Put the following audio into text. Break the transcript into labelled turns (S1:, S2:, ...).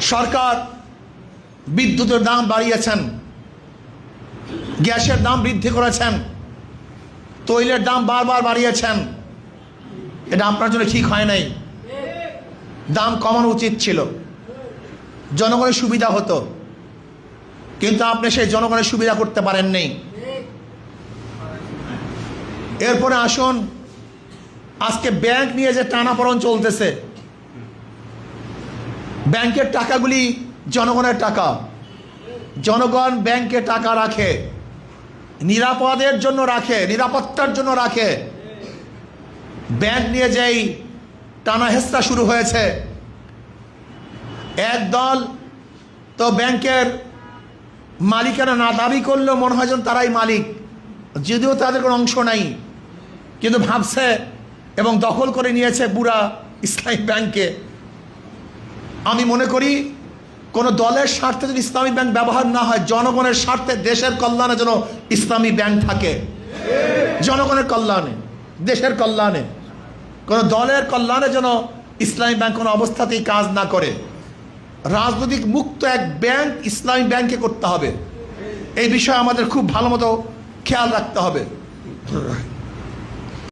S1: সরকার বিদ্যুতের দাম বাড়িয়েছেন, গ্যাসের দাম বৃদ্ধি করেছেন, তৈলের দাম বারবার বাড়িয়েছেন। এটা আপনার জন্য ঠিক হয় নাই। দাম কমানো উচিত ছিল, জনগণের সুবিধা হতো, কিন্তু আপনি সেই জনগণের সুবিধা করতে পারেননি। এরপরে আসুন, আজকে ব্যাংক নিয়ে যে টানাপোড়েন চলতেছে, ব্যাংকের টাকাগুলি জনগণের টাকা, জনগণ ব্যাংকে টাকা রাখে, নিরাপদের জন্য রাখে, নিরাপত্তার জন্য রাখে। ব্যাংক নিয়ে যেই টানা হেঁচড়া শুরু হয়েছে, এক দল তো ব্যাংকের মালিকানা না দাবি করলেও মনে হয় যেন তারাই মালিক, যদিও তাদের কোনো অংশ নাই, কিন্তু ভাবছে এবং দখল করে নিয়েছে পুরা ইসলামী ব্যাংকে। আমি মনে করি কোনো দলের স্বার্থে যদি ইসলামী ব্যাংক ব্যবহার না হয়, জনগণের স্বার্থে, দেশের কল্যাণে যেন ইসলামী ব্যাংক থাকে। জনগণের কল্যাণে, দেশের কল্যাণে, কোনো দলের কল্যাণে যেন ইসলামী ব্যাংক কোনো অবস্থাতেই কাজ না করে। রাজনৈতিক মুক্ত এক ব্যাংক ইসলামী ব্যাংকে করতে হবে। এই বিষয়ে আমাদের খুব ভালো মতো খেয়াল রাখতে হবে।